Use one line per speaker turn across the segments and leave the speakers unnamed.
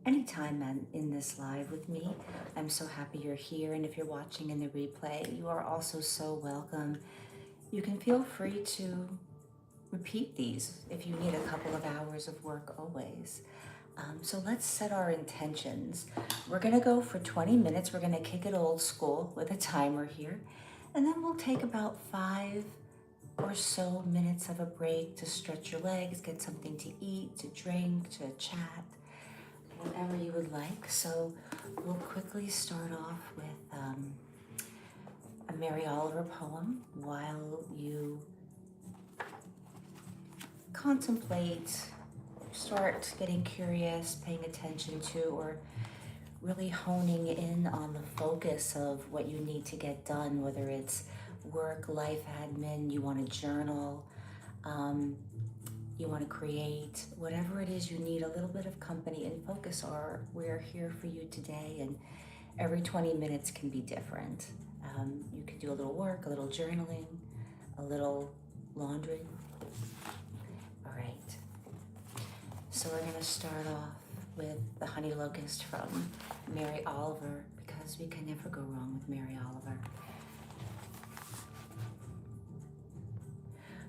anytime in this live with me. I'm so happy you're here, and if you're watching in the replay, you are also so welcome. You can feel free to repeat these if you need a couple of hours of work always. So let's set our intentions. We're gonna go for 20 minutes. We're gonna kick it old school with a timer here, and then we'll take about 5 or so minutes of a break to stretch your legs, get something to eat, to drink, to chat, whatever you would like. So we'll quickly start off with a Mary Oliver poem while you contemplate, start getting curious, paying attention to, or really honing in on the focus of what you need to get done, whether it's work, life admin, you want to journal, you want to create, whatever it is you need a little bit of company and focus are, we're here for you today. And every 20 minutes can be different. You can do a little work, a little journaling, a little laundry. All right. So we're going to start off with The Honey Locust from Mary Oliver, because we can never go wrong with Mary Oliver.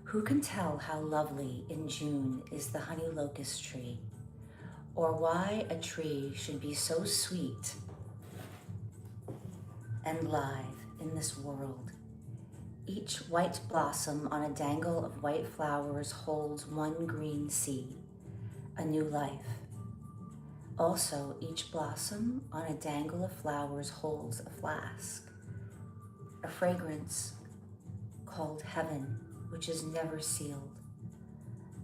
Who can tell how lovely in June is the honey locust tree, or why a tree should be so sweet and live in this world? Each white blossom on a dangle of white flowers holds one green seed, a new life. Also, each blossom on a dangle of flowers holds a flask, a fragrance called heaven, which is never sealed.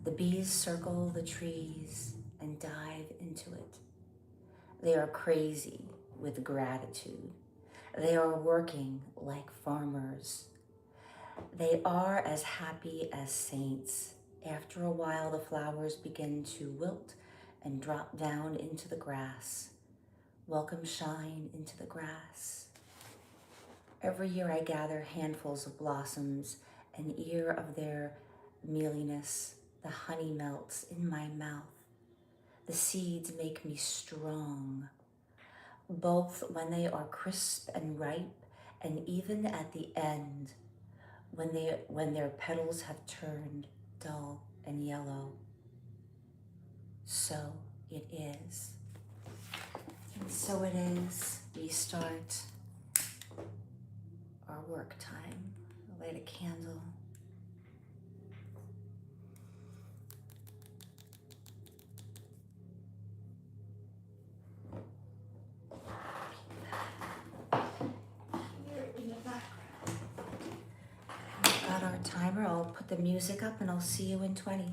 The bees circle the trees and dive into it. They are crazy with gratitude. They are working like farmers. They are as happy as saints. After a while, the flowers begin to wilt and drop down into the grass. Welcome shine into the grass. Every year I gather handfuls of blossoms, an ear of their mealiness. The honey melts in my mouth. The seeds make me strong, both when they are crisp and ripe, and even at the end, when their petals have turned dull and yellow. So it is. And so it is. We start our work time. Light a candle. Here in the background. We've got our timer. I'll put the music up and I'll see you in 20.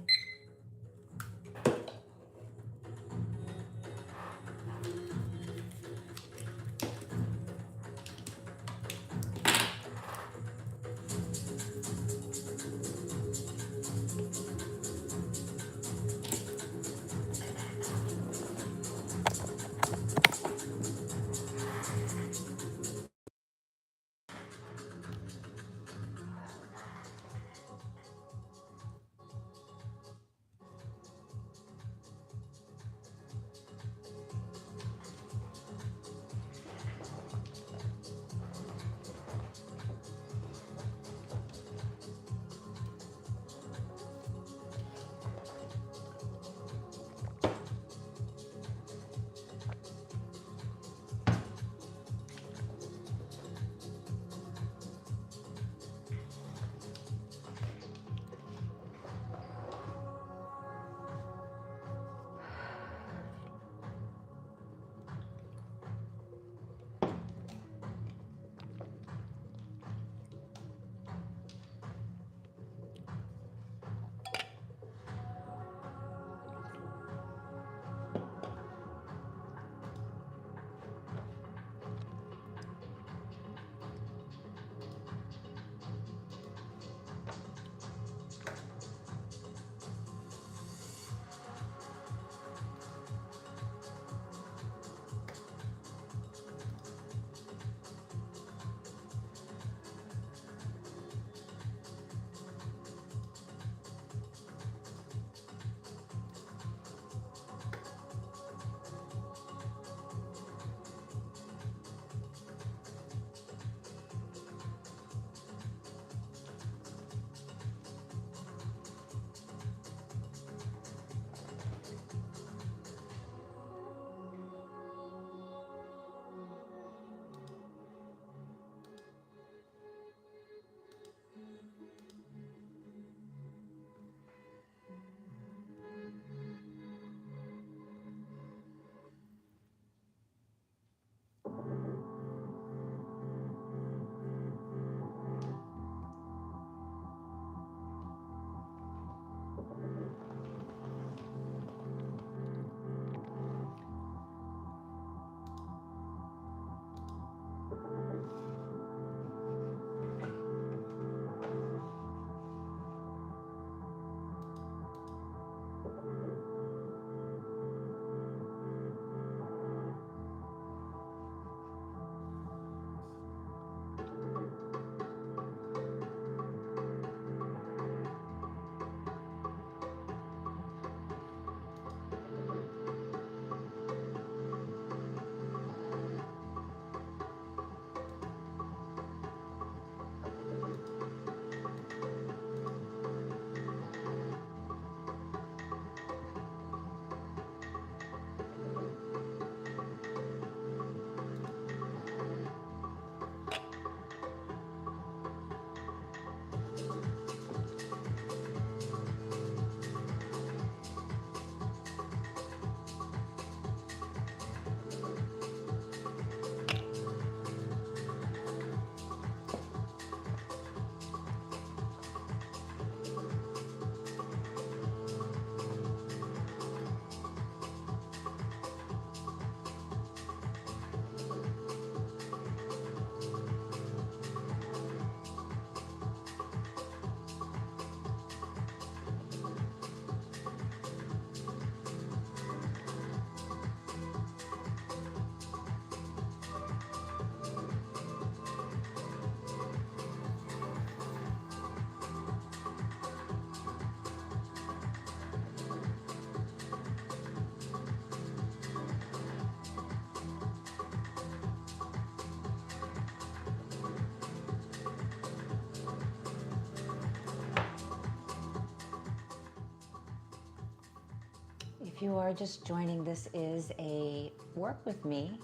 If you are just joining, this is a Work With Me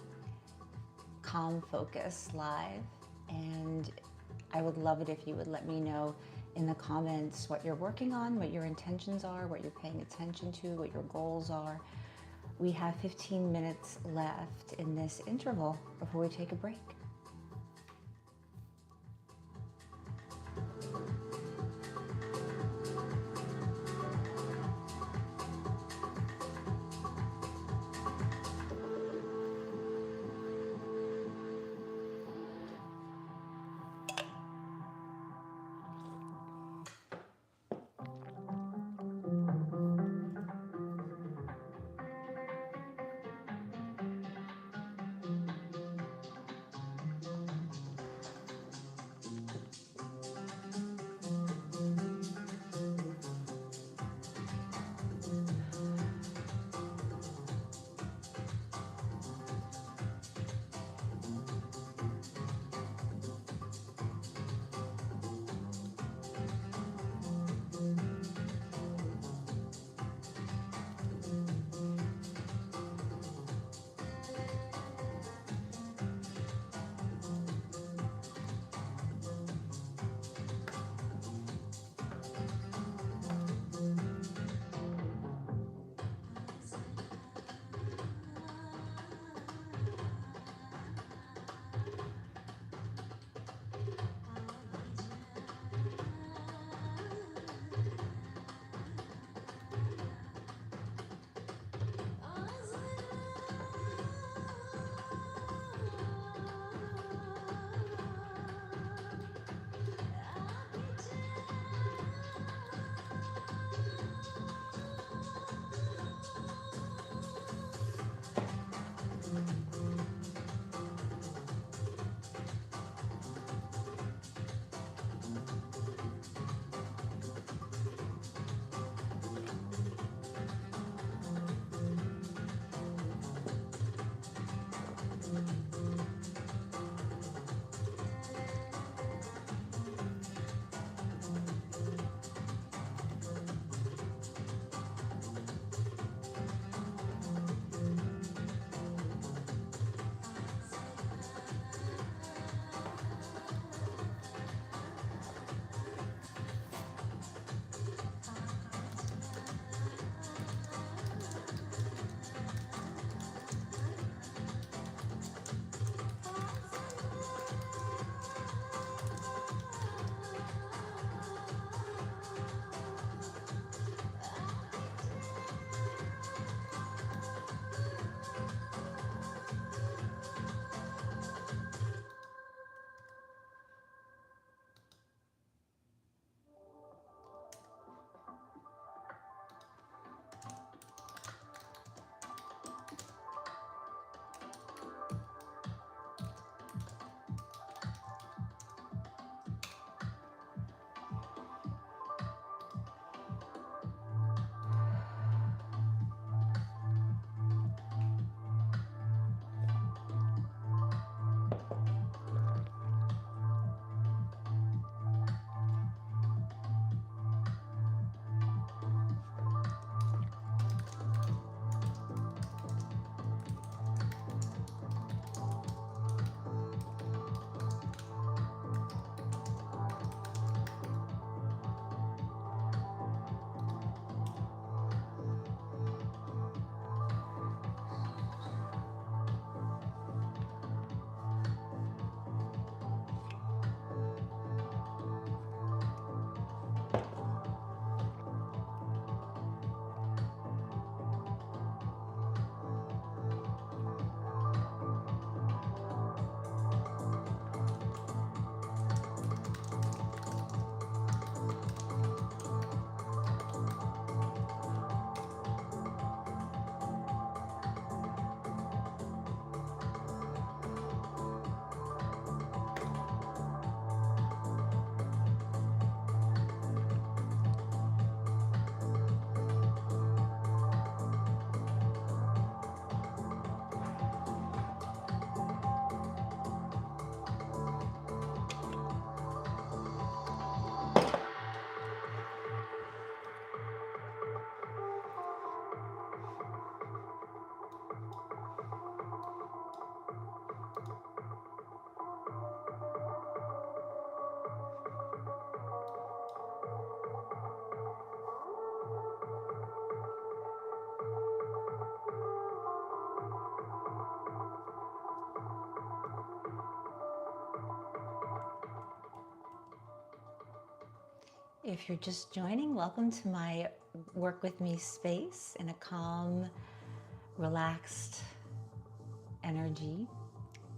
Calm Focus Live, and I would love it if you would let me know in the comments what you're working on, what your intentions are, what you're paying attention to, what your goals are. We have 15 minutes left in this interval before we take a break. If you're just joining, welcome to my Work With Me space in a calm, relaxed energy.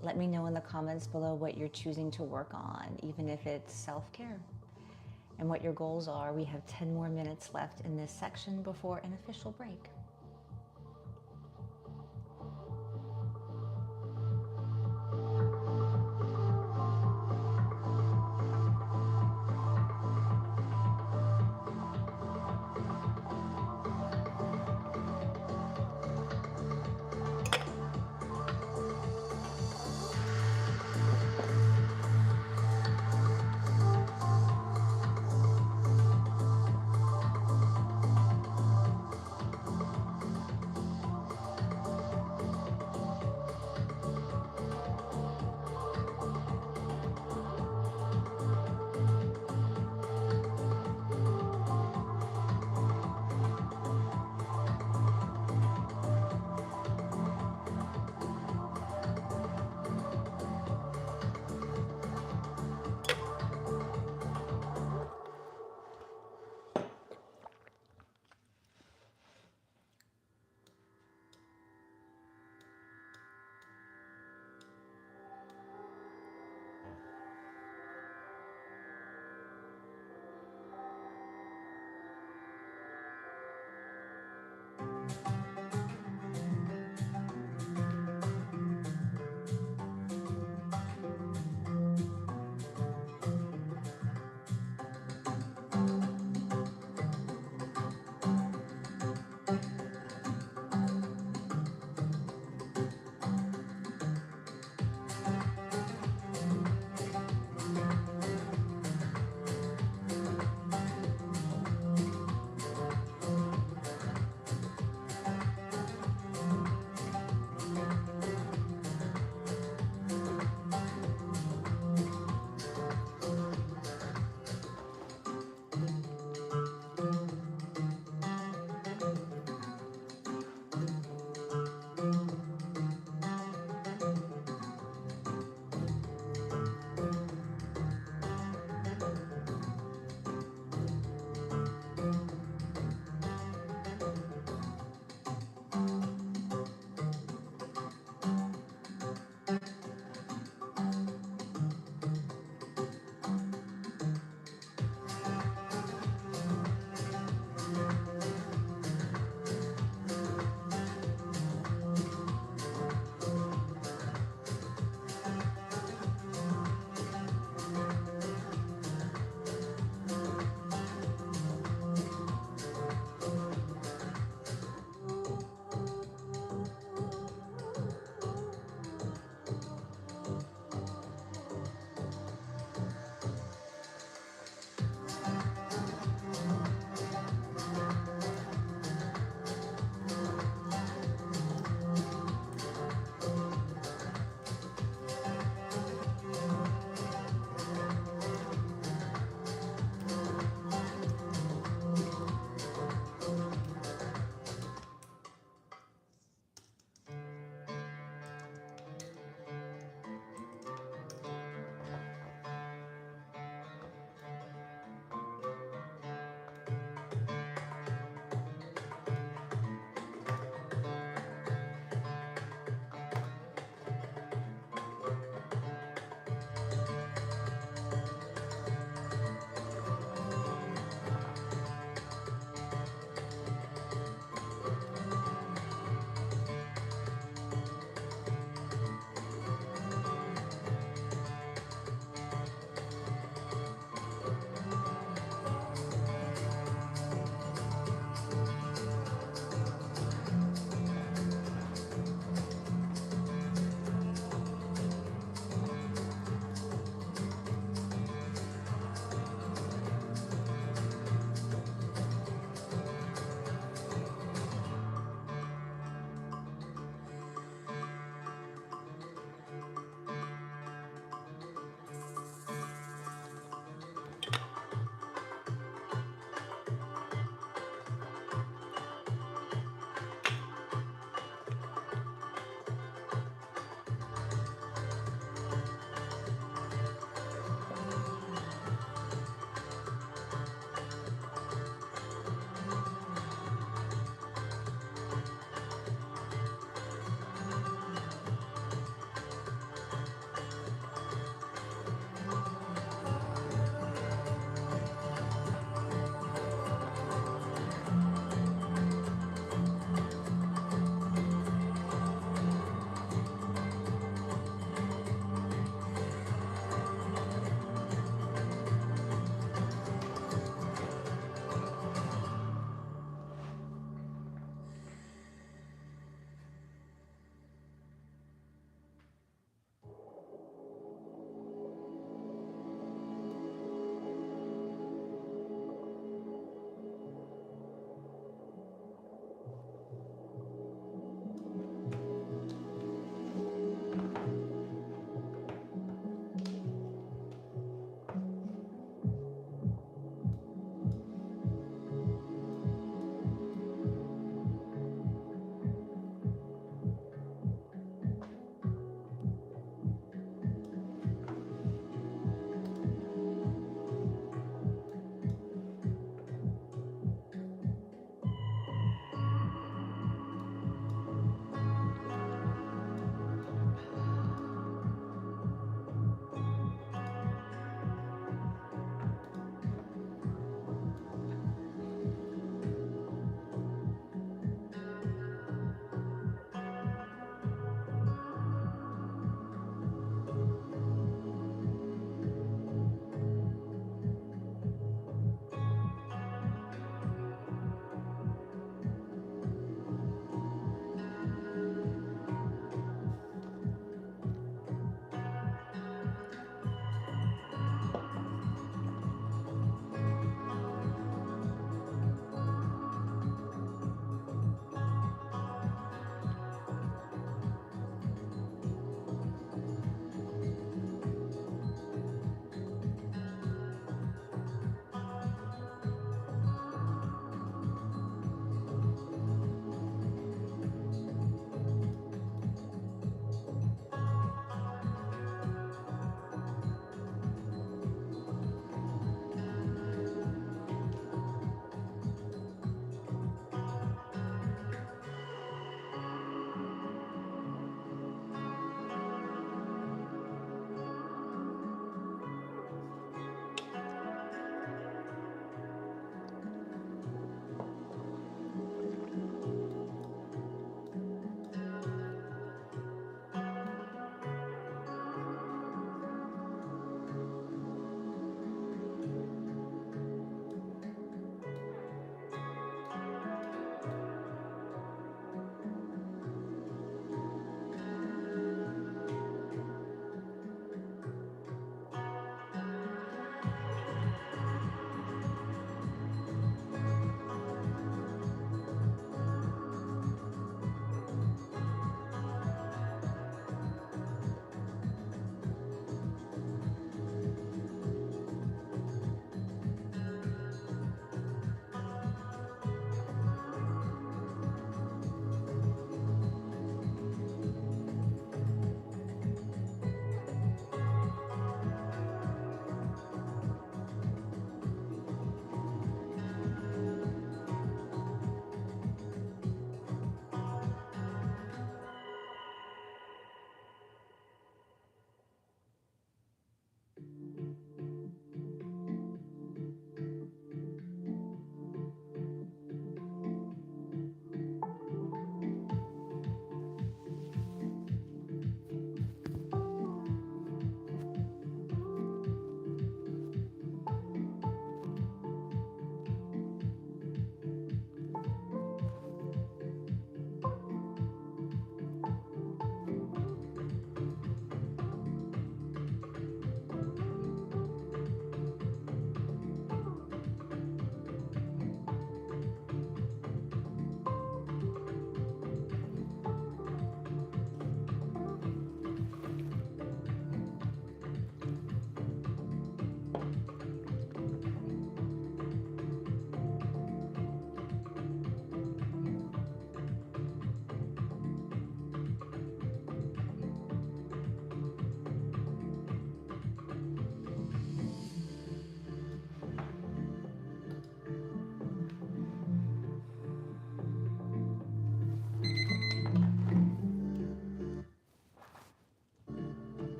Let me know in the comments below what you're choosing to work on, even if it's self-care, and what your goals are. We have 10 more minutes left in this section before an official break.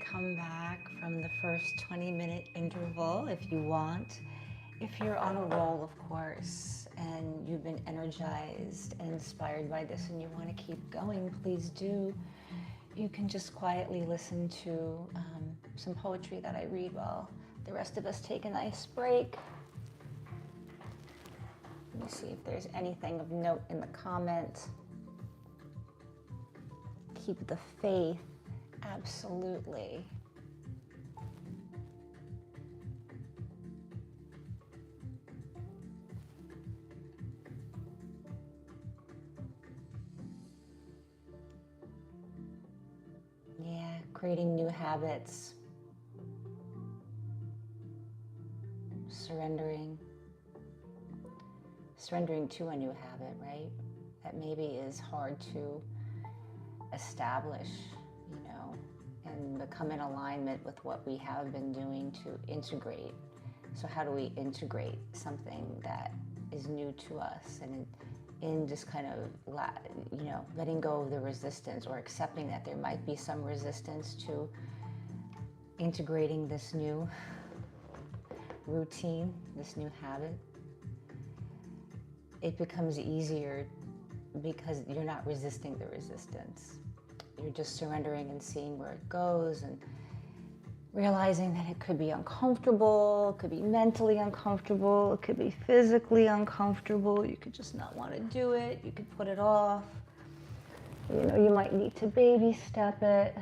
come back from the first 20-minute interval if you want. If you're on a roll, of course, and you've been energized and inspired by this and you want to keep going, please do. You can just quietly listen to some poetry that I read while the rest of us take a nice break. Let me see if there's anything of note in the comments. Keep the faith, absolutely. Yeah, creating new habits, surrendering to a new habit, right? That maybe is hard to establish, and become in alignment with what we have been doing to integrate. So how do we integrate something that is new to us, and in just kind of, letting go of the resistance, or accepting that there might be some resistance to integrating this new routine, this new habit. It becomes easier because you're not resisting the resistance. You're just surrendering and seeing where it goes, and realizing that it could be uncomfortable, it could be mentally uncomfortable, it could be physically uncomfortable, you could just not want to do it, you could put it off, you might need to baby step it.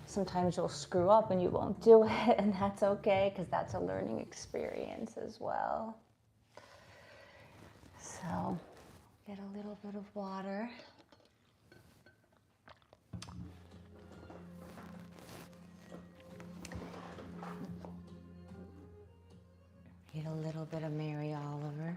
Sometimes you'll screw up and you won't do it, and that's okay, because that's a learning experience as well. So, get a little bit of water. Get a little bit of Mary Oliver.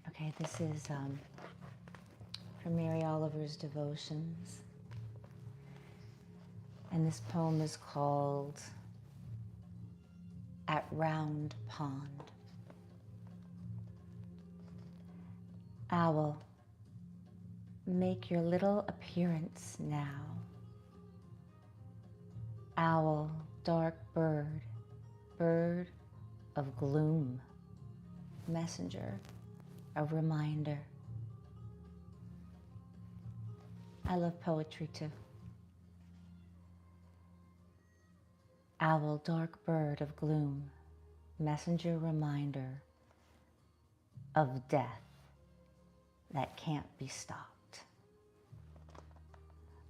Okay, this is from Mary Oliver's Devotions. And this poem is called At Round Pond. Owl, make your little appearance now. Owl, dark bird, bird of gloom, messenger of reminder. I love poetry too. Owl, dark bird of gloom, messenger reminder of death that can't be stopped.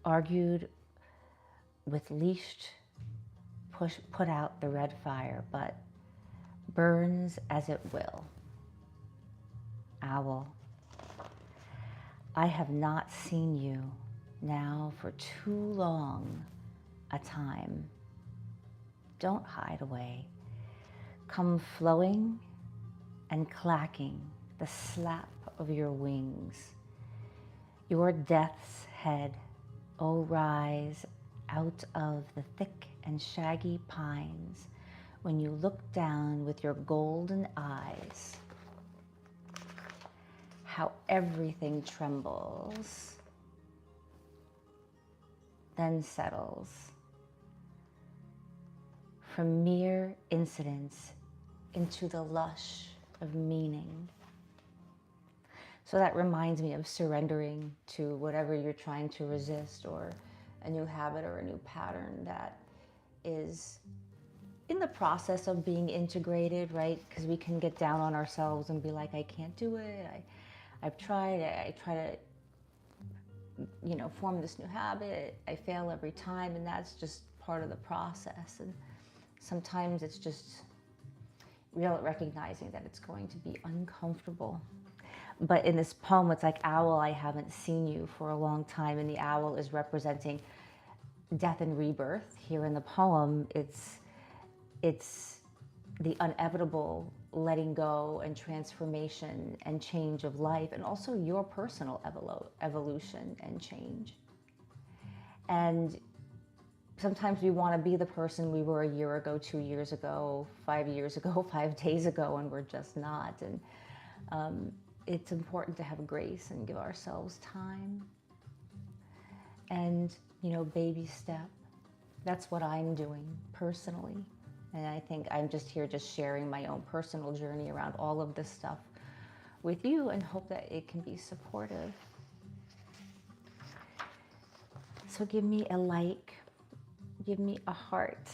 Argued with leashed, put out the red fire, but burns as it will. Owl, I have not seen you now for too long a time. Don't hide away. Come flowing and clacking the slap of your wings. Your death's head, oh, rise out of the thick and shaggy pines when you look down with your golden eyes. How everything trembles, then settles. From mere incidents into the lush of meaning. So that reminds me of surrendering to whatever you're trying to resist, or a new habit or a new pattern that is in the process of being integrated, right? Because we can get down on ourselves and be like, I can't do it. I've tried, I try to, form this new habit. I fail every time, and that's just part of the process. And sometimes it's just recognizing that it's going to be uncomfortable. But in this poem, it's like, owl, I haven't seen you for a long time. And the owl is representing death and rebirth. Here in the poem, it's the inevitable letting go and transformation and change of life, and also your personal evolution and change. And sometimes we want to be the person we were a year ago, 2 years ago, 5 years ago, 5 days ago, and we're just not. And it's important to have grace and give ourselves time. And, baby step. That's what I'm doing personally. And I think I'm just here just sharing my own personal journey around all of this stuff with you, and hope that it can be supportive. So give me a like, give me a heart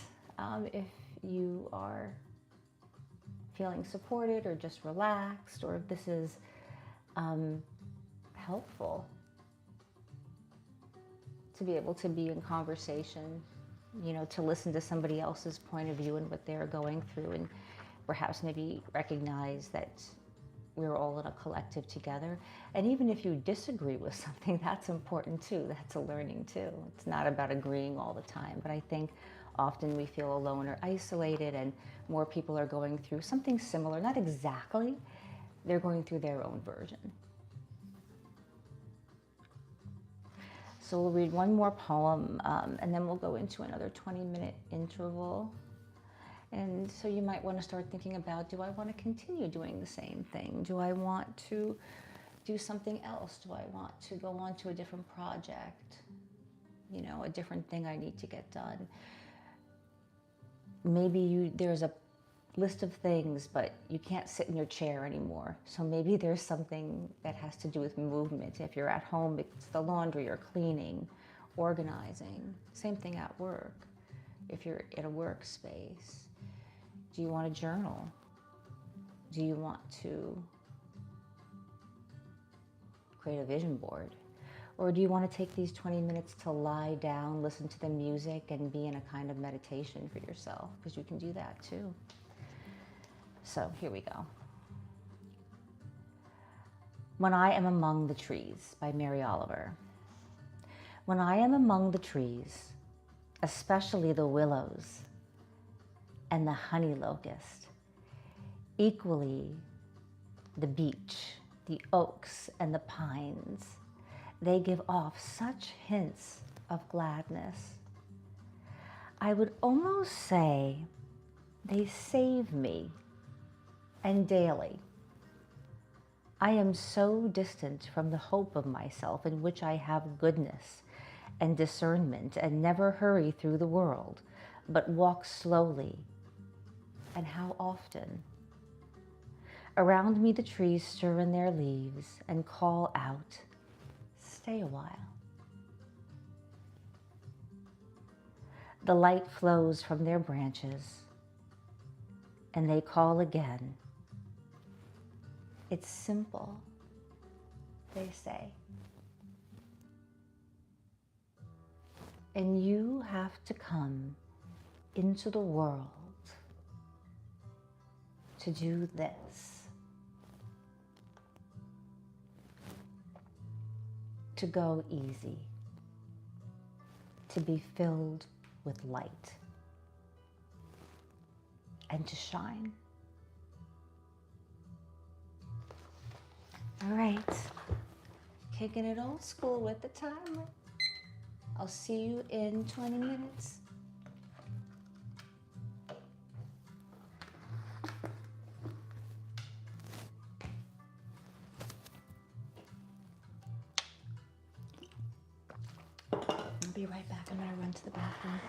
if you are feeling supported or just relaxed, or if this is helpful to be able to be in conversation, to listen to somebody else's point of view and what they're going through, and perhaps maybe recognize that we're all in a collective together. And even if you disagree with something, that's important too. That's a learning too. It's not about agreeing all the time, but I think often we feel alone or isolated, and more people are going through something similar. Not exactly, they're going through their own version. So we'll read one more poem, and then we'll go into another 20-minute interval. And so you might want to start thinking about, do I want to continue doing the same thing? Do I want to do something else? Do I want to go on to a different project? A different thing I need to get done. Maybe there's a list of things, but you can't sit in your chair anymore. So maybe there's something that has to do with movement. If you're at home, it's the laundry or cleaning, organizing. Same thing at work. If you're in a workspace, do you want to journal? Do you want to create a vision board? Or do you want to take these 20 minutes to lie down, listen to the music, and be in a kind of meditation for yourself? Because you can do that too. So here we go. When I Am Among the Trees by Mary Oliver. When I am among the trees, especially the willows and the honey locust, equally the beech, the oaks, and the pines, they give off such hints of gladness. I would almost say they save me. And daily, I am so distant from the hope of myself, in which I have goodness and discernment, and never hurry through the world, but walk slowly. And how often? Around me the trees stir in their leaves and call out, stay a while. The light flows from their branches, and they call again. It's simple, they say. And you have to come into the world to do this. To go easy. To be filled with light. And to shine. All right, kicking it old school with the timer. I'll see you in 20 minutes. I'll be right back. I'm gonna run to the bathroom.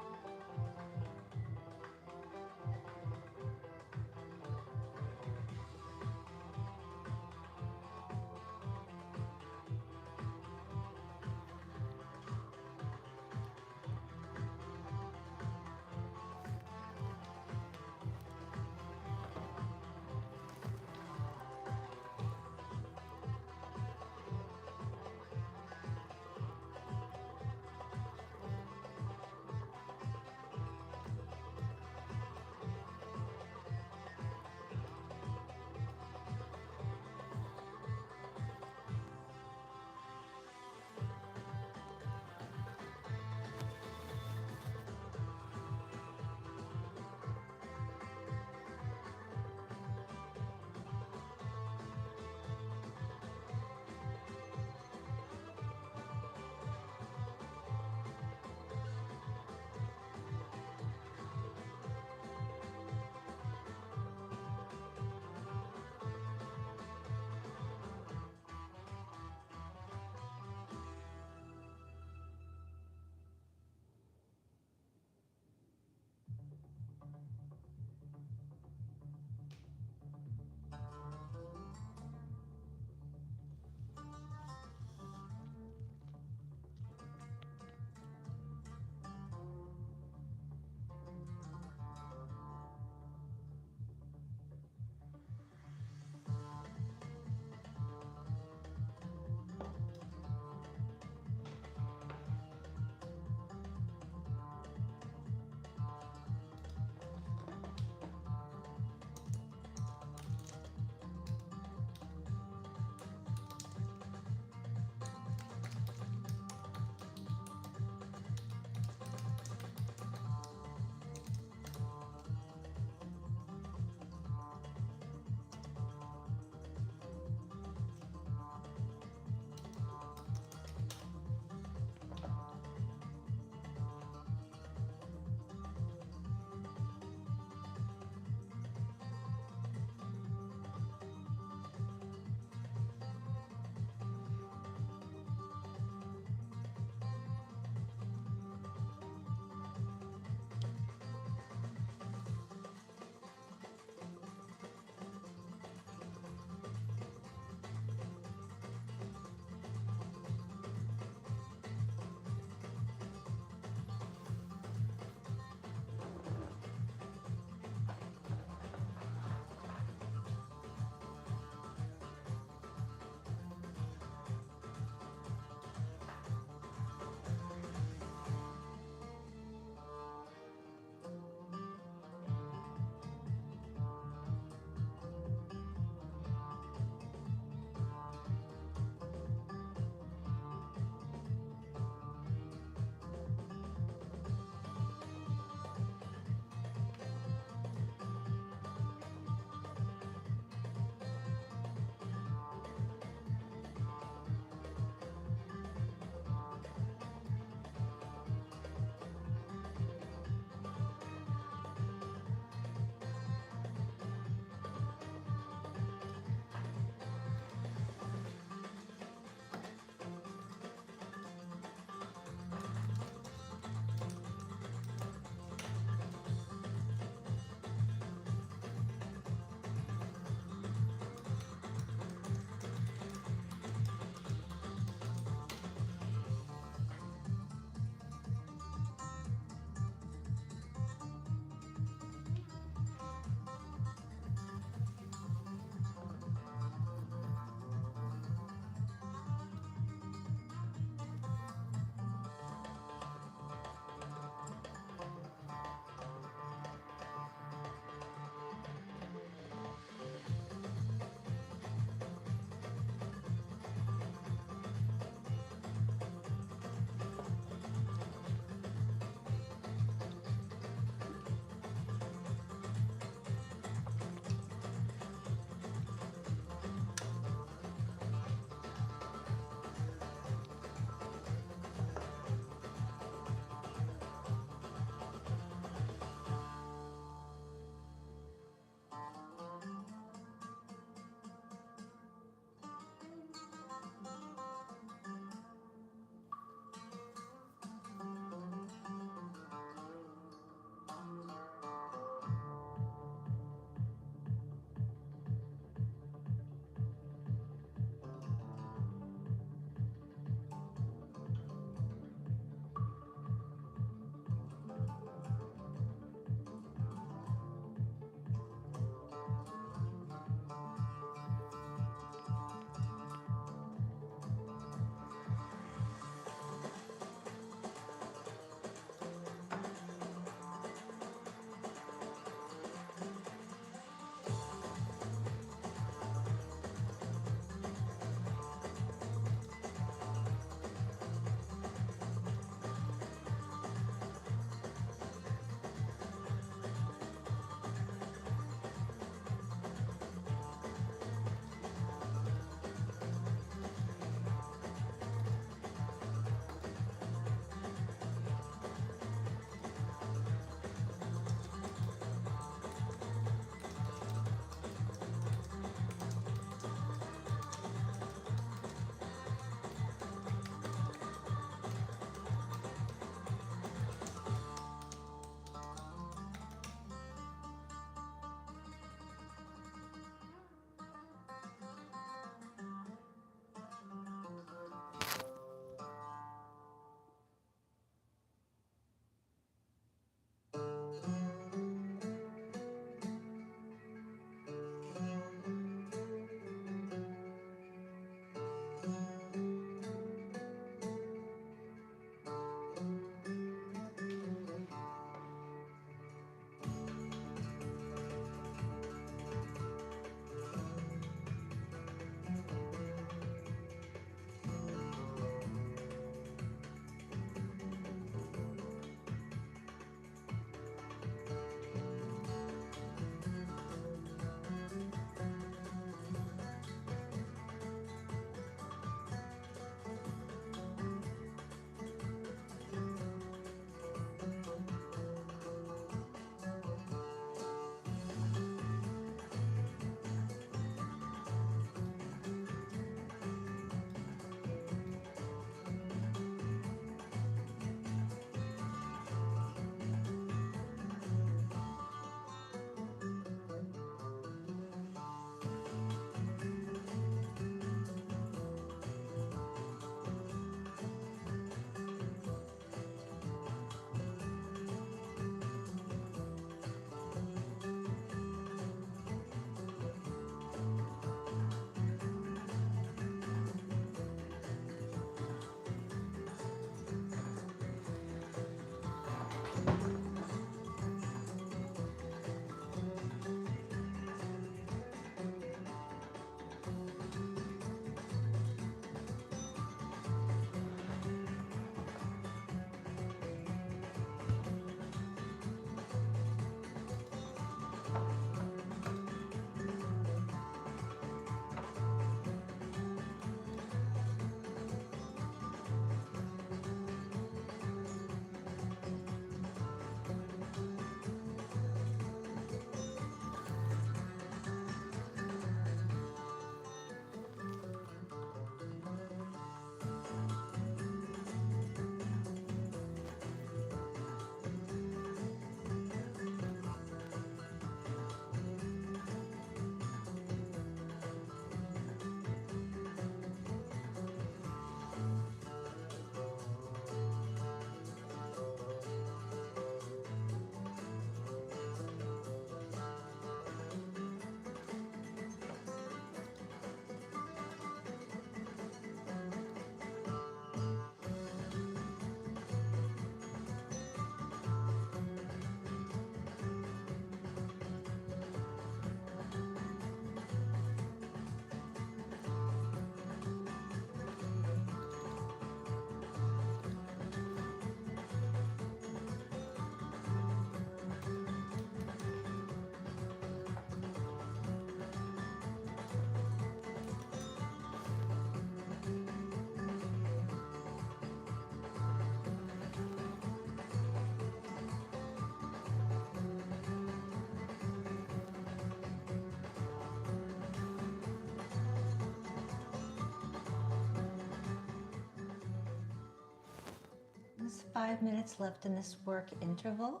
There's 5 minutes left in this work interval,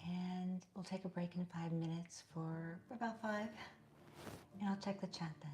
and we'll take a break in 5 minutes for about 5, and I'll check the chat then.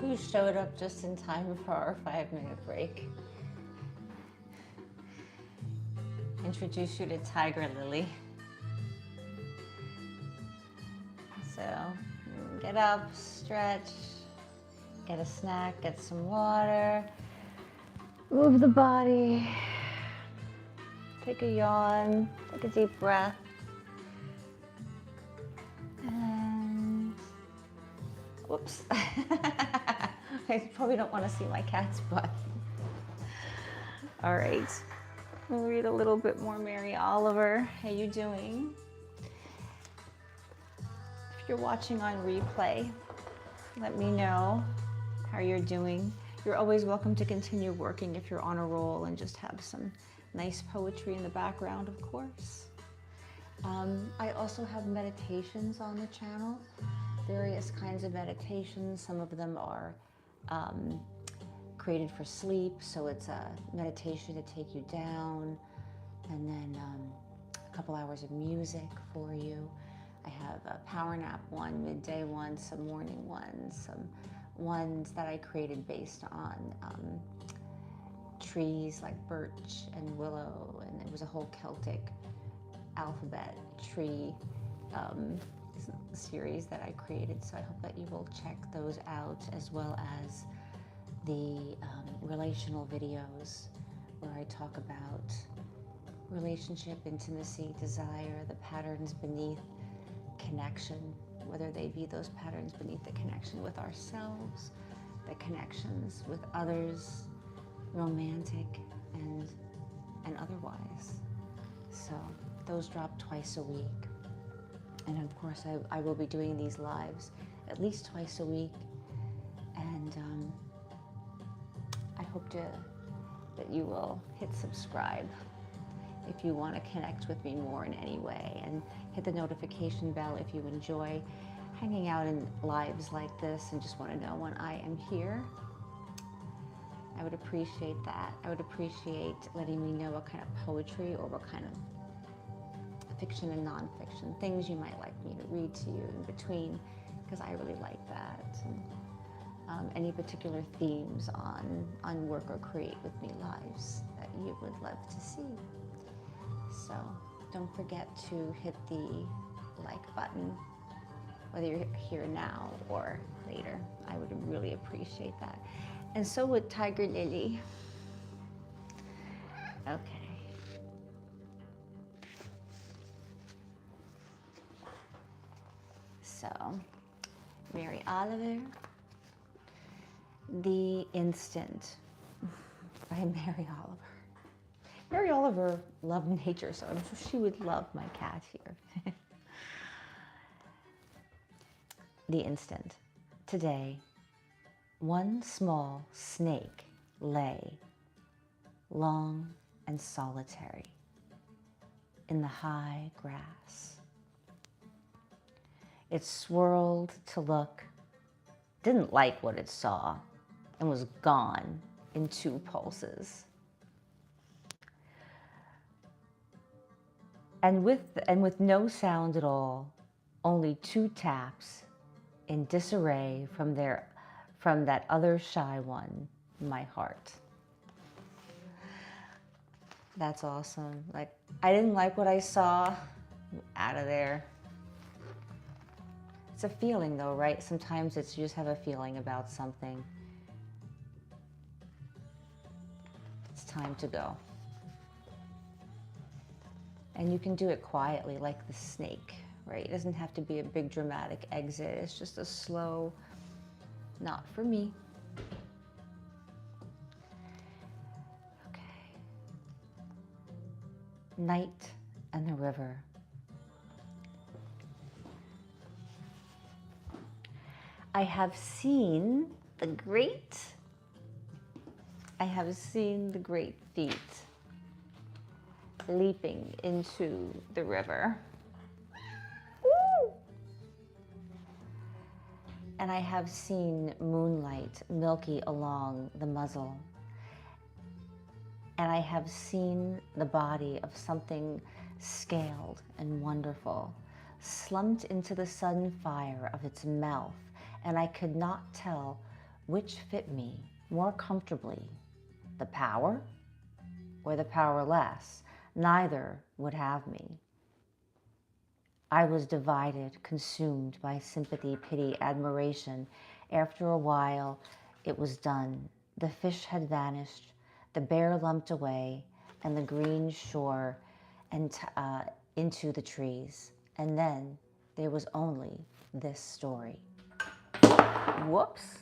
who showed up just in time for our 5-minute break. Introduce you to Tiger Lily. So get up, stretch, get a snack, get some water, move the body, take a yawn, take a deep breath. And whoops. I probably don't want to see my cat's butt. All right, we'll read a little bit more. Mary Oliver, how you doing? If you're watching on replay, let me know how you're doing. You're always welcome to continue working if you're on a roll and just have some nice poetry in the background, of course. I also have meditations on the channel, various kinds of meditations. Some of them are created for sleep, so it's a meditation to take you down, and then a couple hours of music for you. I have a power nap one, midday one, some morning ones, some ones that I created based on trees like birch and willow, and it was a whole Celtic alphabet tree series that I created. So I hope that you will check those out, as well as the relational videos where I talk about relationship, intimacy, desire, the patterns beneath connection, whether they be those patterns beneath the connection with ourselves, the connections with others, romantic and otherwise. So those drop twice a week. And of course, I will be doing these lives at least twice a week. And I hope that you will hit subscribe if you want to connect with me more in any way, and hit the notification bell if you enjoy hanging out in lives like this and just want to know when I am here. I would appreciate that. I would appreciate letting me know what kind of poetry or what kind of fiction and nonfiction things you might like me to read to you in between, because I really like that. And any particular themes on Work or Create With Me lives that you would love to see. So don't forget to hit the like button, whether you're here now or later. I would really appreciate that. And so would Tiger Lily. Okay. So, Mary Oliver, The Instant by Mary Oliver. Mary Oliver loved nature, so I'm sure she would love my cat here. The Instant. Today, one small snake lay, long and solitary, in the high grass. It swirled to look, didn't like what it saw, and was gone in 2 pulses. And with no sound at all, only 2 taps in disarray from that other shy one, my heart. That's awesome. Like, I didn't like what I saw. I'm out of there. It's a feeling though, right? Sometimes it's you just have a feeling about something. It's time to go. And you can do it quietly, like the snake, right? It doesn't have to be a big dramatic exit. It's just a slow, not for me. Okay. Night and the river. I have seen the great feet leaping into the river. Woo! And I have seen moonlight milky along the muzzle. And I have seen the body of something scaled and wonderful, slumped into the sudden fire of its mouth, and I could not tell Which fit me more comfortably, the power or the powerless? Neither would have me. I was divided, consumed by sympathy, pity, admiration. After a while, it was done. The fish had vanished, the bear lumped away, and the green shore and into the trees. And then there was only this story. Whoops.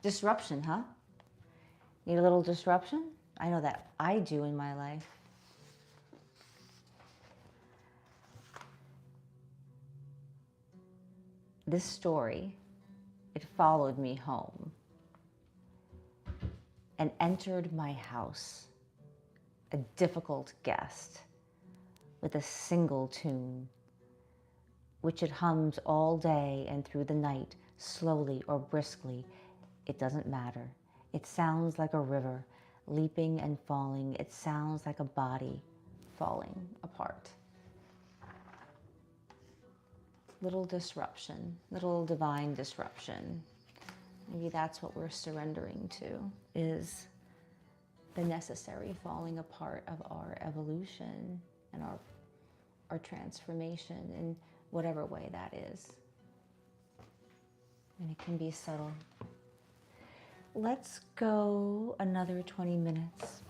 Disruption, huh? Need a little disruption? I know that I do in my life. This story, it followed me home and entered my house, a difficult guest with a single tune, which it hums all day and through the night, slowly or briskly, it doesn't matter. It sounds like a river leaping and falling. It sounds like a body falling apart. Little disruption, little divine disruption. Maybe that's what we're surrendering to, is the necessary falling apart of our evolution and our transformation in whatever way that is. And it can be subtle. Let's go another 20 minutes.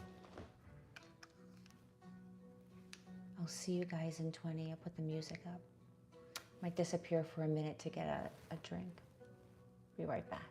I'll see you guys in 20. I'll put the music up. Might disappear for a minute to get a drink. Be right back.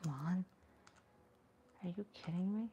Come on. Are you kidding me?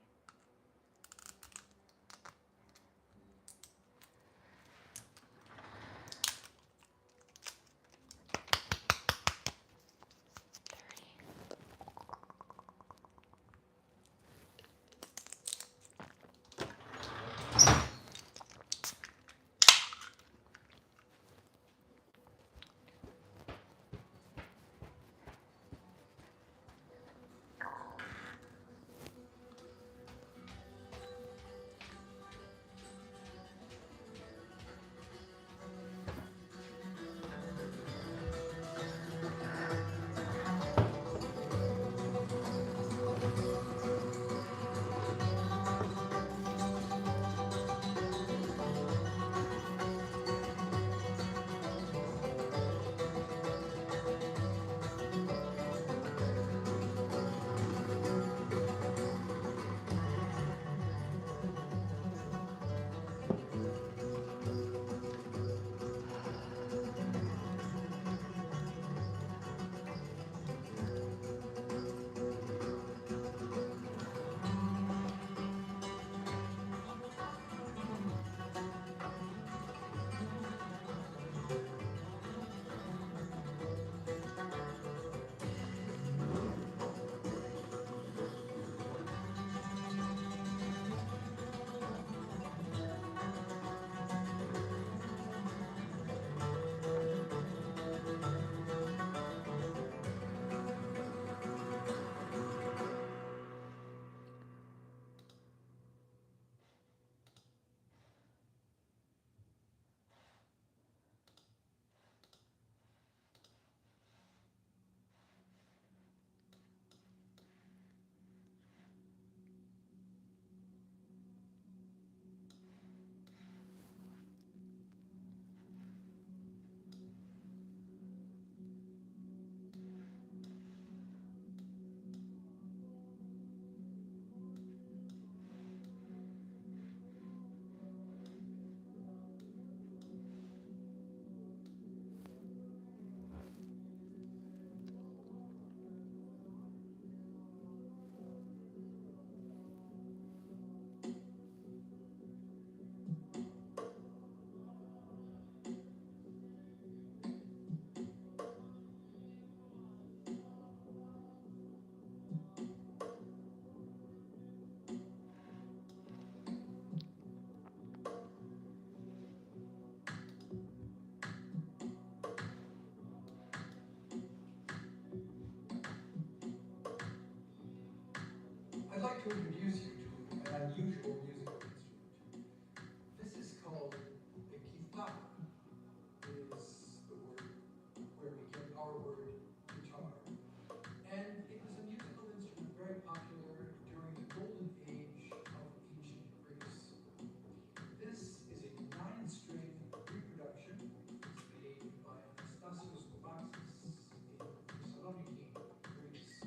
to introduce you to an unusual musical instrument. This is called the guitarra. Is the word where we get our word guitar. And it was a musical instrument very popular during the golden age of ancient Greece. This is a 9-string reproduction. It's made by Anastasios Kovacs in Thessaloniki, Greece.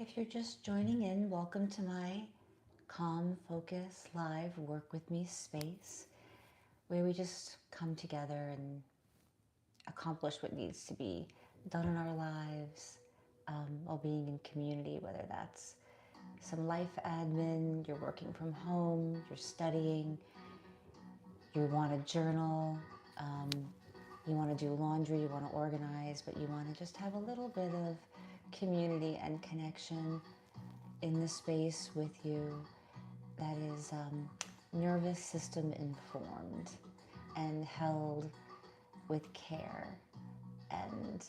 If you're just joining in, welcome to my Calm Focus Live Work With Me space, where we just come together and accomplish what needs to be done in our lives, while being in community, whether that's some life admin, you're working from home, you're studying, you want to journal, you want to do laundry, you want to organize, but you want to just have a little bit of community and connection in the space with you that is nervous system informed and held with care and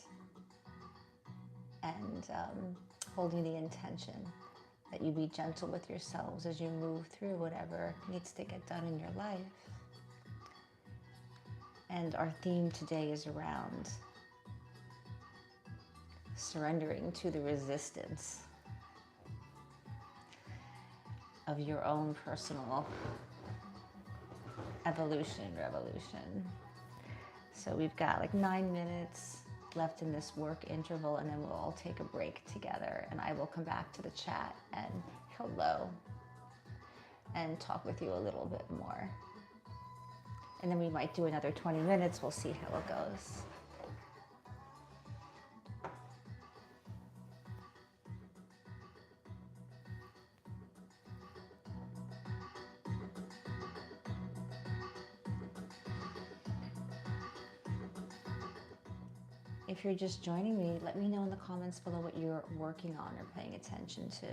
holding the intention that you be gentle with yourselves as you move through whatever needs to get done in your life. And our theme today is around surrendering to the resistance of your own personal revolution. So we've got like 9 minutes left in this work interval, and then we'll all take a break together, and I will come back to the chat and hello and talk with you a little bit more. And then we might do another 20 minutes. We'll see how it goes. If you're just joining me, let me know in the comments below what you're working on or paying attention to.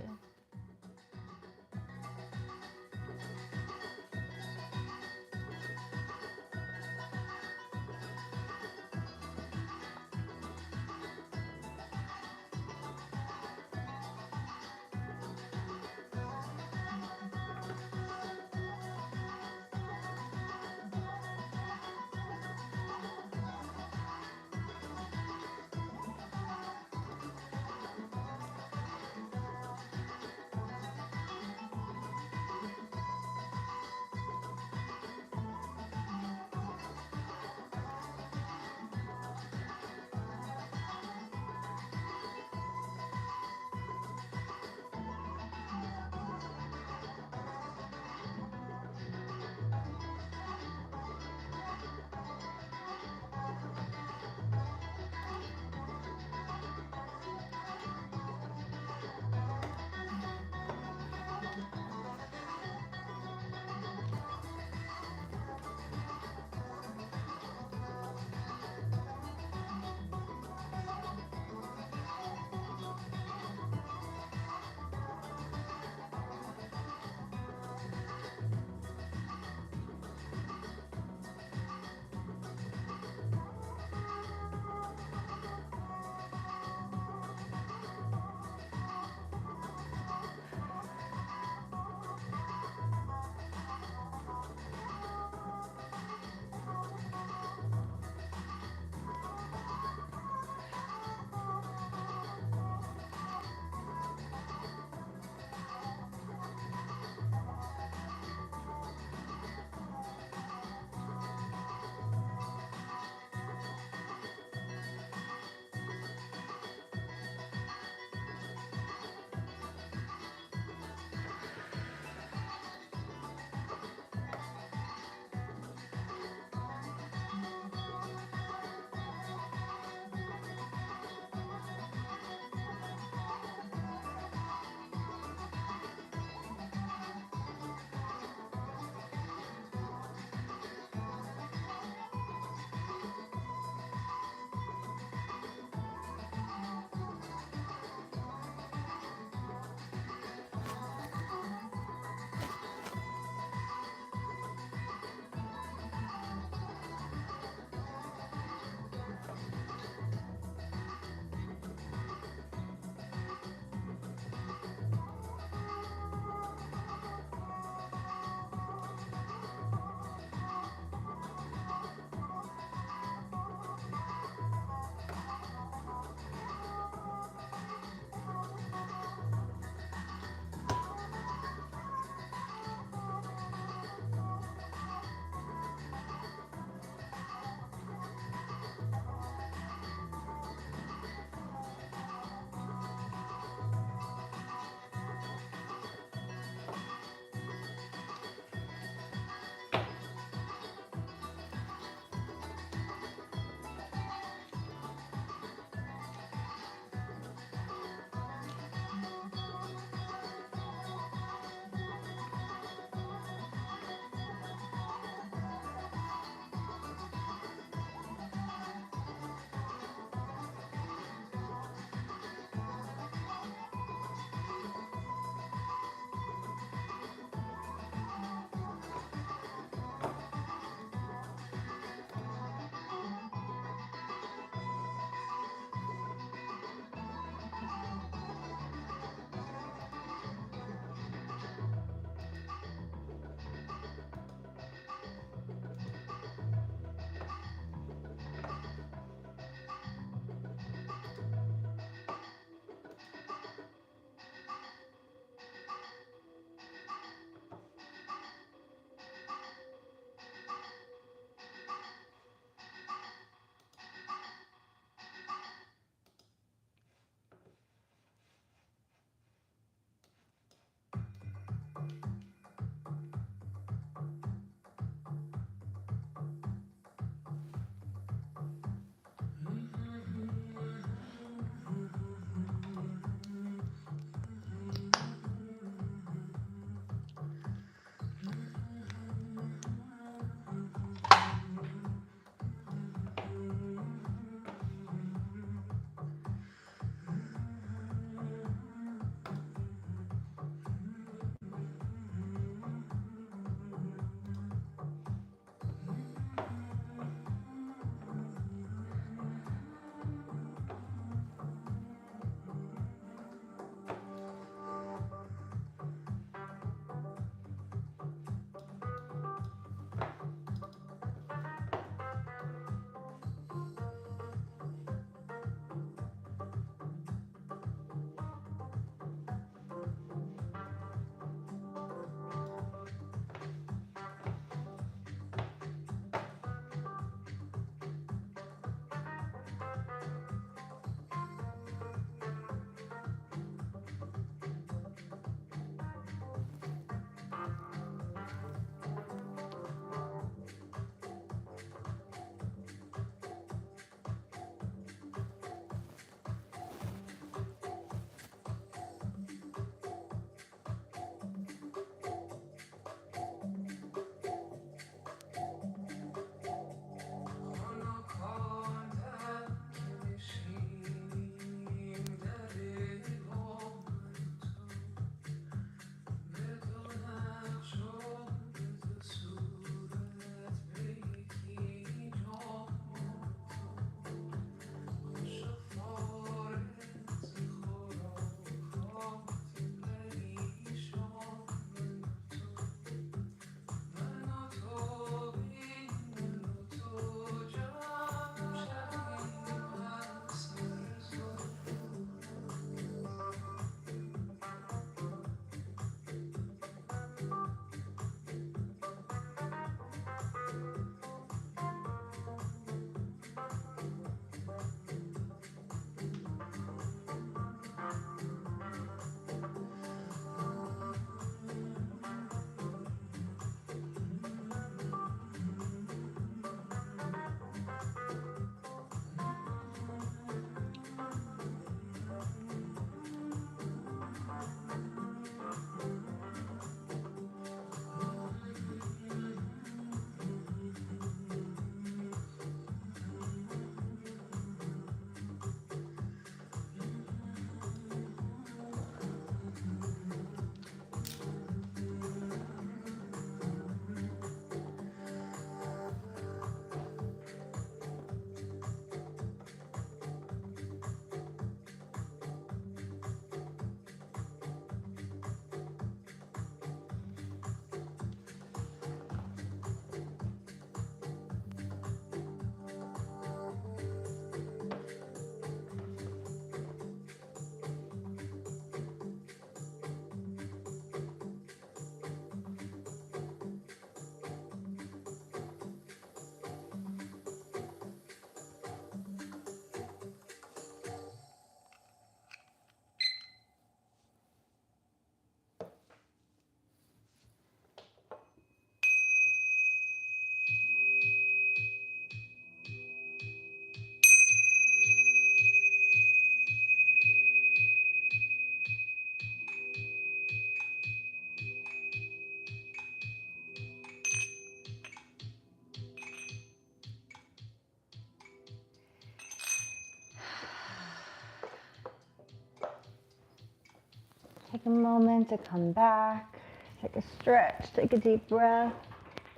Take a moment to come back, take a stretch, take a deep breath.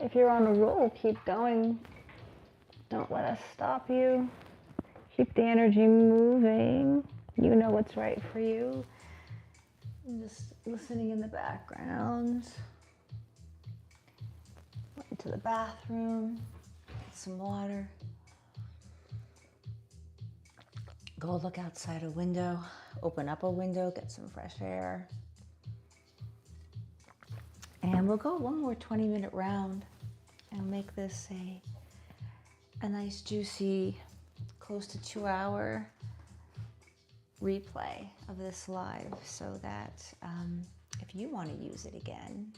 If you're on a roll, keep going. Don't let us stop you. Keep the energy moving. You know what's right for you. And just listening in the background. Went to the bathroom, get some water. Go look outside a window, open up a window, get some fresh air. And we'll go one more 20-minute round and make this a nice, juicy, close to 2-hour replay of this live, so that if you want to use it again,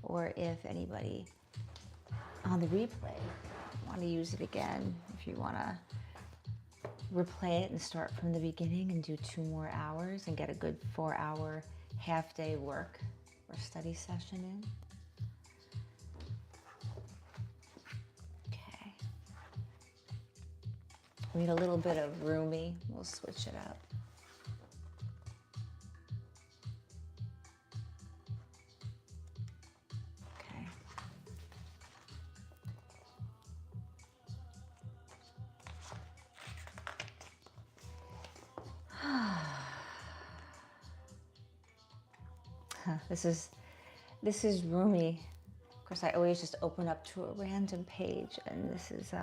or if anybody on the replay want to use it again, if you want to replay it and start from the beginning and do 2 more hours and get a good 4-hour half-day work or study session in. Okay. We need a little bit of Rumi. We'll switch it up. Okay. This is Rumi. Of course, I always just open up to a random page, and this is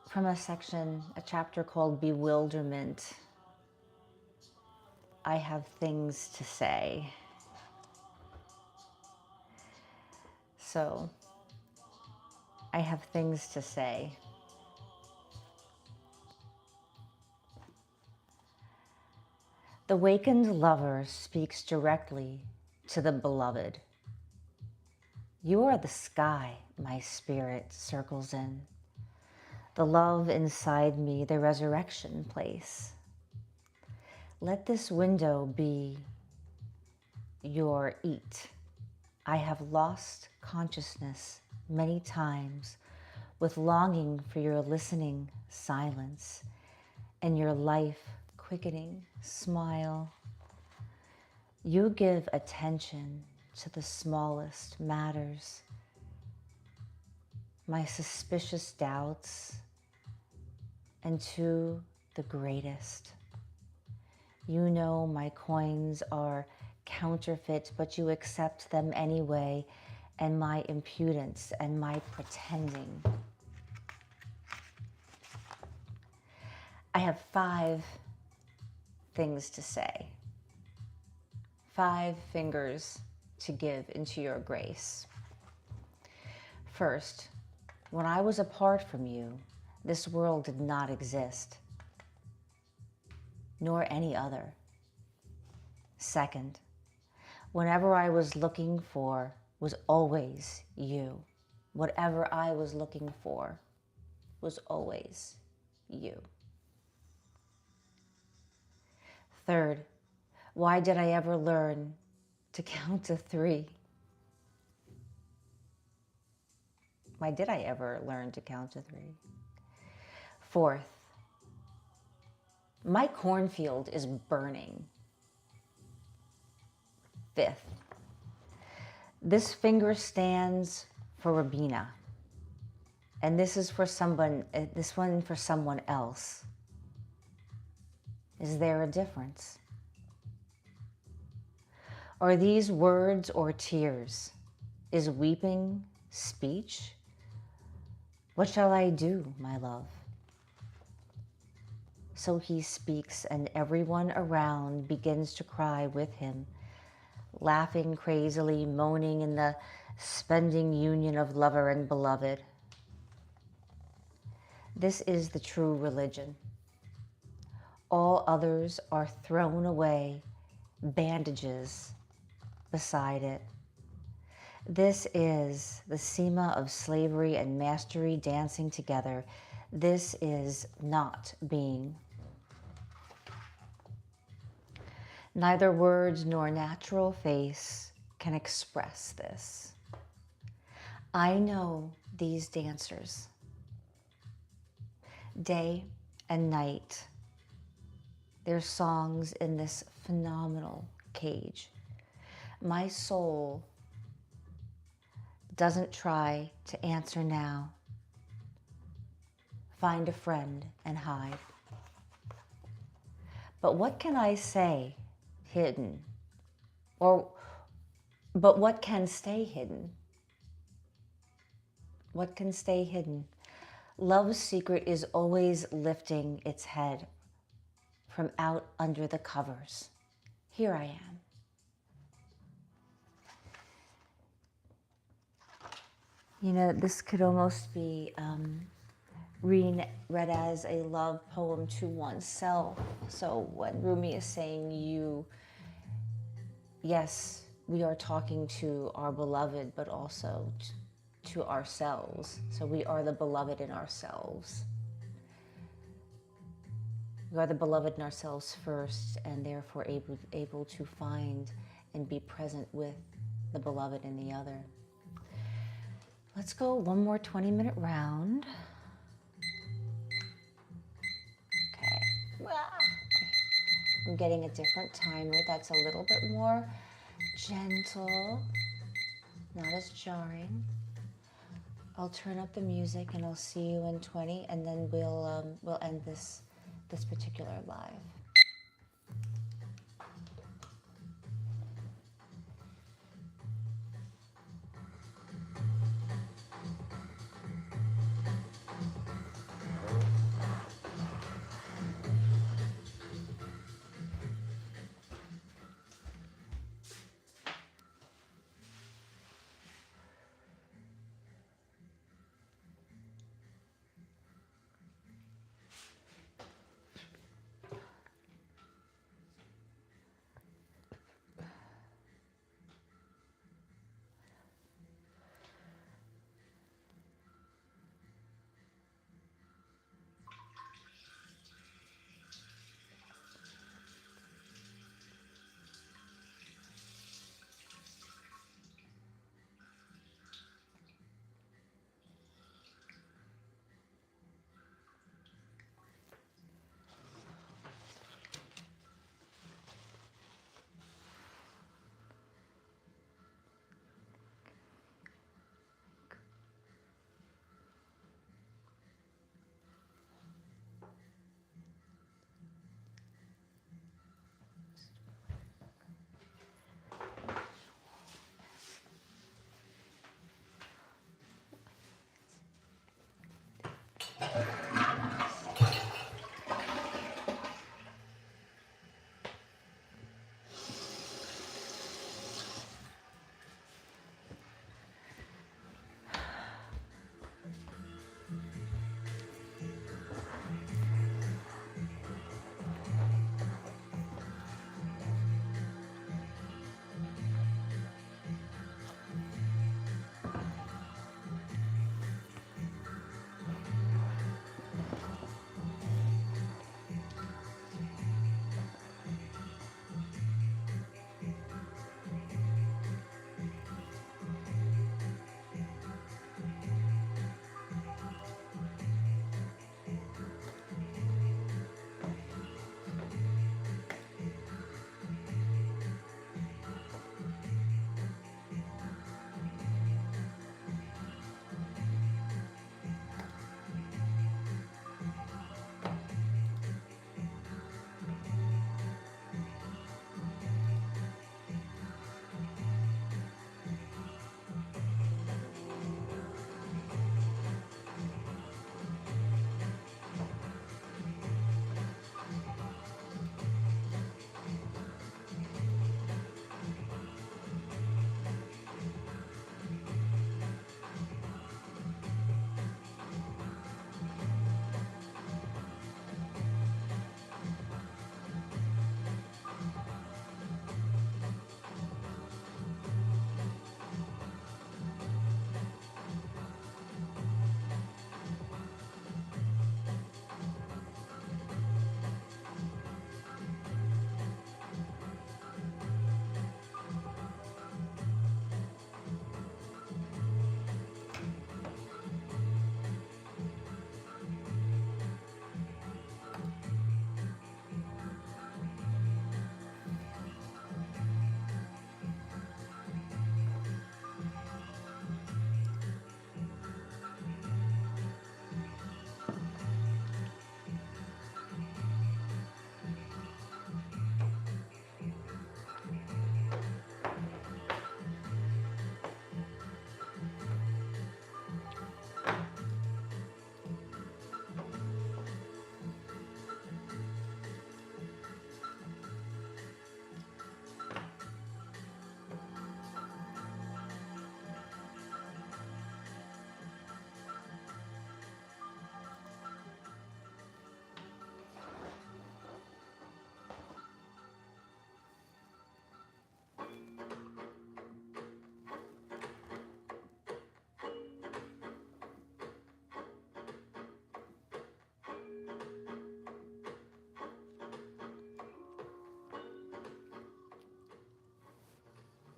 from a chapter called Bewilderment. I have things to say. So, I have things to say. The wakened lover speaks directly to the beloved. You are the sky my spirit circles in, the love inside me, the resurrection place. Let this window be your eat. I have lost consciousness many times with longing for your listening silence and your life quickening smile. You give attention to the smallest matters, my suspicious doubts, and to the greatest. You know my coins are counterfeit, but you accept them anyway, and my impudence and my pretending. I have 5 things to say, 5 fingers to give into your grace. First, when I was apart from you, this world did not exist, nor any other. Second, whenever I was looking for was always you. Whatever I was looking for was always you. Third, why did I ever learn to count to 3? Why did I ever learn to count to 3? Fourth, my cornfield is burning. Fifth, this finger stands for Rabina, and this is for this one for someone else. Is there a difference? Are these words or tears? Is weeping speech? What shall I do, my love? So he speaks, and everyone around begins to cry with him, laughing crazily, moaning in the spending union of lover and beloved. This is the true religion. All others are thrown away, bandages beside it. This is the Sema of slavery and mastery dancing together. This is not being. Neither words nor natural face can express this. I know these dancers. Day and night, There's songs in this phenomenal cage. My soul doesn't try to answer now. Find a friend and hide. But what can I say hidden? But what can stay hidden? What can stay hidden? Love's secret is always lifting its head from out under the covers. Here I am. You know, this could almost be read as a love poem to oneself. So when Rumi is saying you, yes, we are talking to our beloved, but also to ourselves. So we are the beloved in ourselves. We are the beloved in ourselves first, and therefore able to find and be present with the beloved in the other. Let's go one more 20-minute round. Okay. I'm getting a different timer that's a little bit more gentle, not as jarring. I'll turn up the music and I'll see you in 20, and then we'll end this particular live.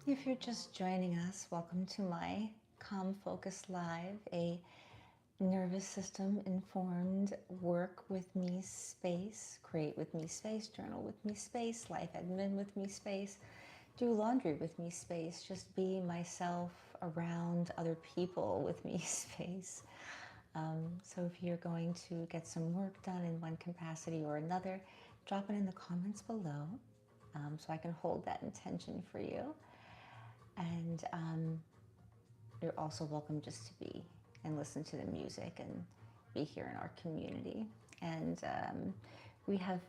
If you're just joining us, welcome to my Calm Focus Live, a nervous system informed work with me space, create with me space, journal with me space, life admin with me space, do laundry with me space, just be myself around other people with me space. So if you're going to get some work done in one capacity or another, drop it in the comments below so I can hold that intention for you. And you're also welcome just to be and listen to the music and be here in our community. And we have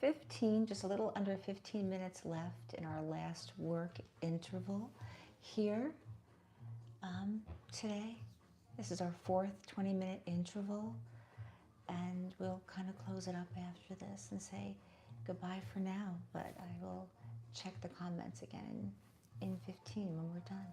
15, just a little under 15 minutes left in our last work interval here today. This is our fourth 20-minute interval, and we'll kind of close it up after this and say goodbye for now, but I will check the comments again in 15 when we're done.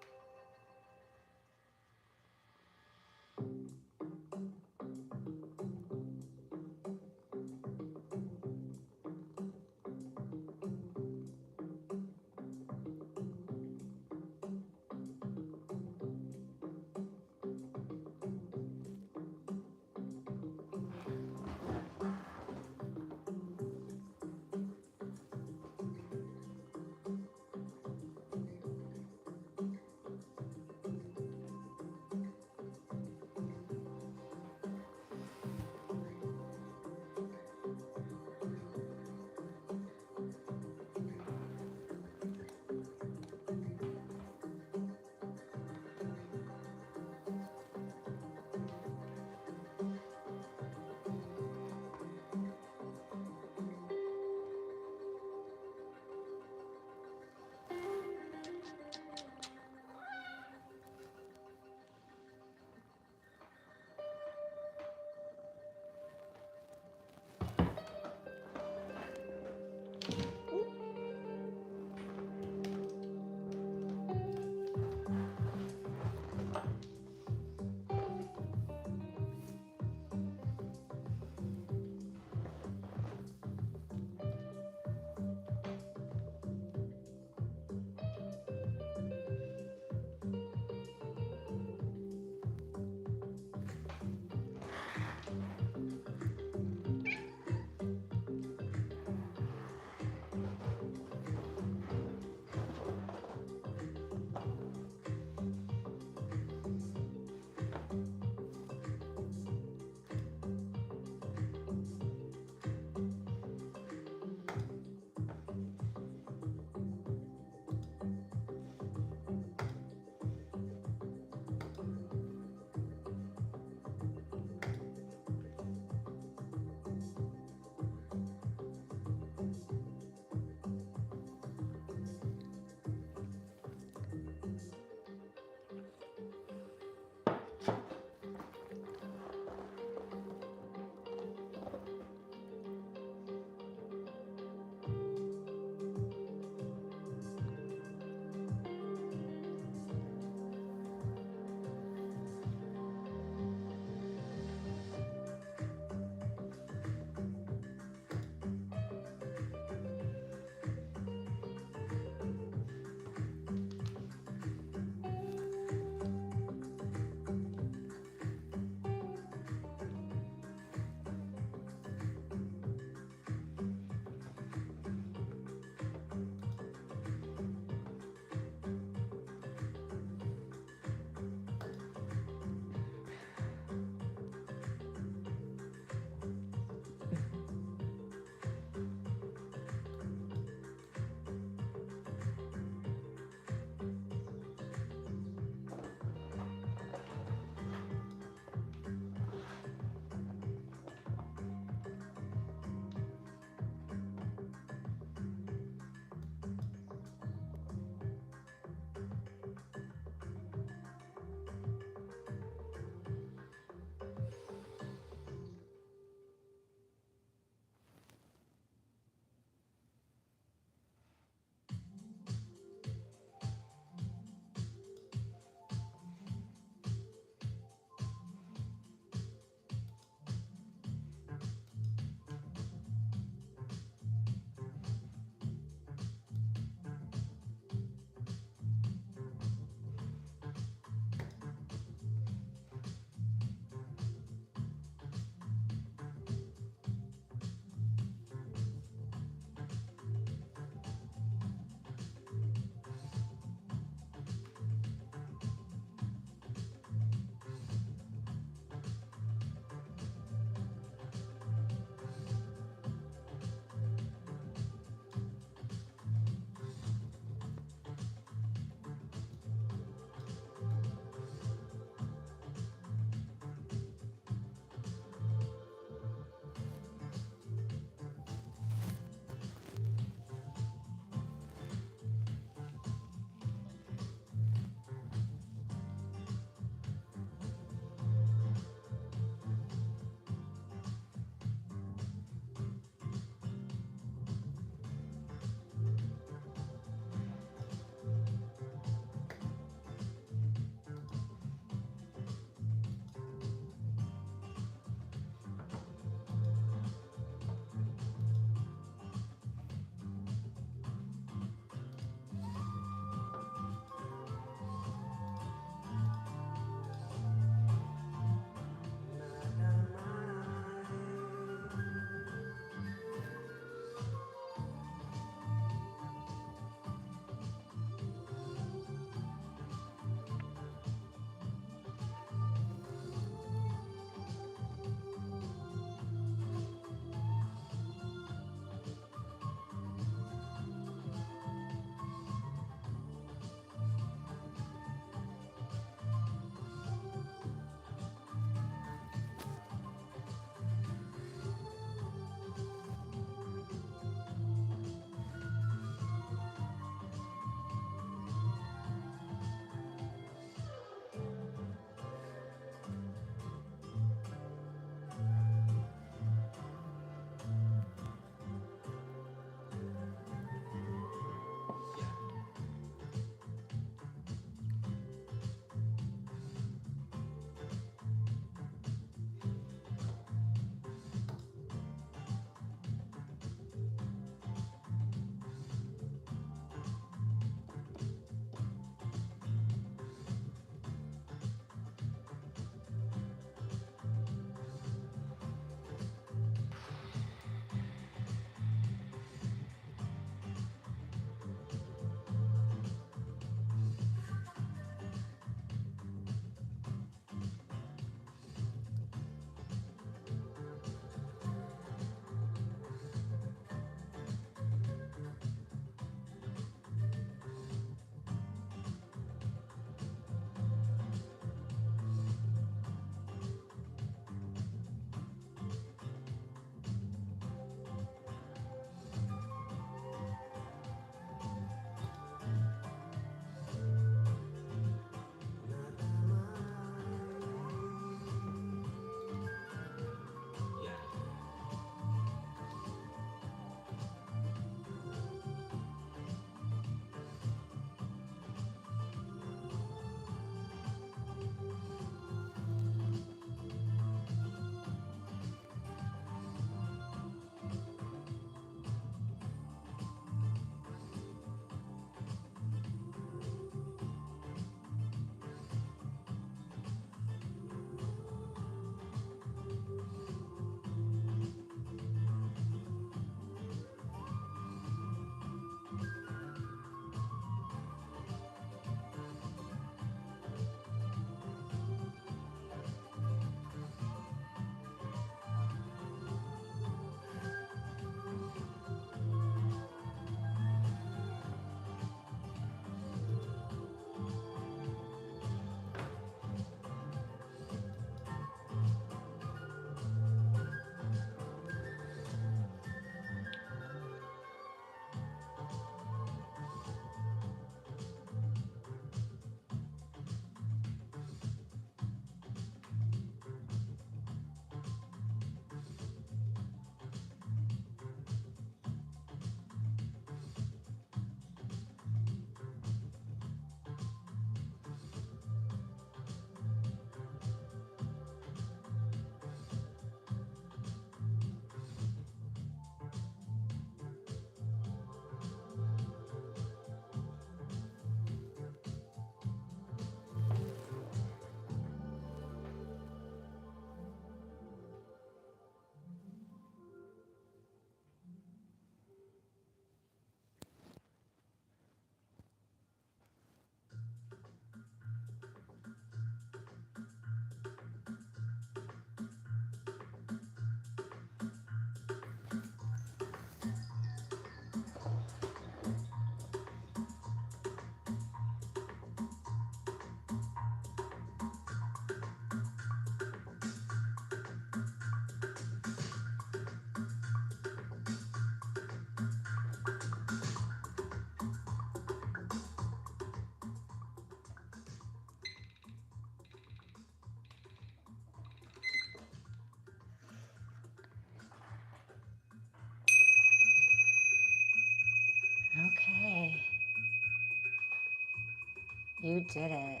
You did it.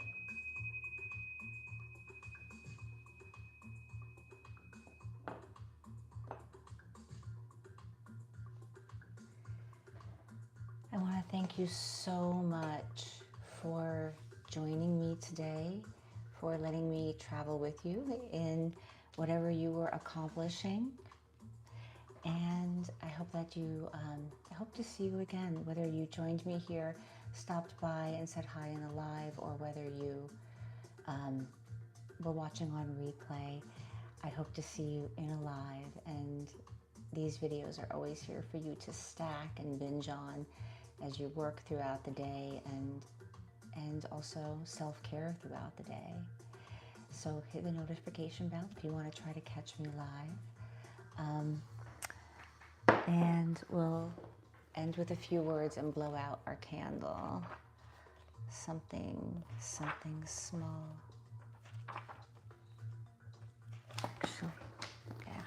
I want to thank you so much for joining me today, for letting me travel with you in whatever you were accomplishing. And I hope that I hope to see you again, whether you joined me here, stopped by and said hi in a live, or whether you were watching on replay. I hope to see you in a live, and these videos are always here for you to stack and binge on as you work throughout the day, and also self-care throughout the day. So hit the notification bell if you want to try to catch me live. And we'll end with a few words and blow out our candle. Something small. Actually, yeah.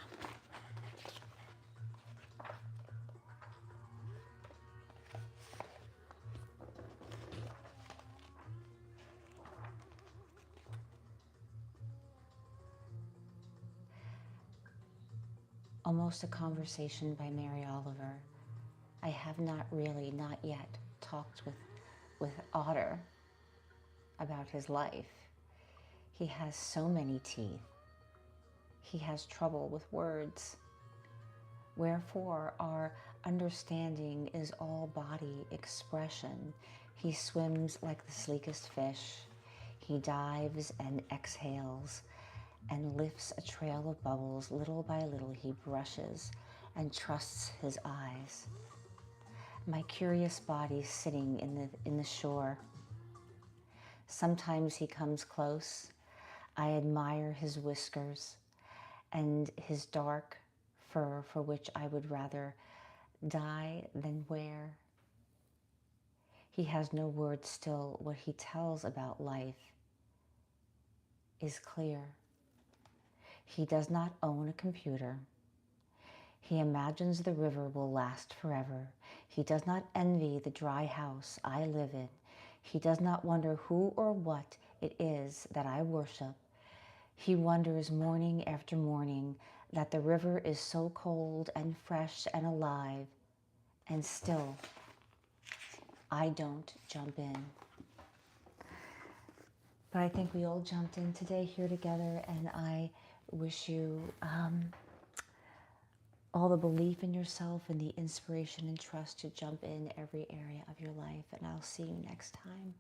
Almost a Conversation by Mary Oliver. I have not yet talked with Otter about his life. He has so many teeth. He has trouble with words. Wherefore our understanding is all body expression. He swims like the sleekest fish. He dives and exhales and lifts a trail of bubbles. Little by little he brushes and trusts his eyes. My curious body sitting in the shore. Sometimes he comes close. I admire his whiskers and his dark fur, for which I would rather die than wear. He has no words still. What he tells about life is clear. He does not own a computer. He imagines the river will last forever. He does not envy the dry house I live in. He does not wonder who or what it is that I worship. He wonders morning after morning that the river is so cold and fresh and alive, and still I don't jump in. But I think we all jumped in today here together, and I wish you all the belief in yourself and the inspiration and trust to jump in every area of your life. And I'll see you next time.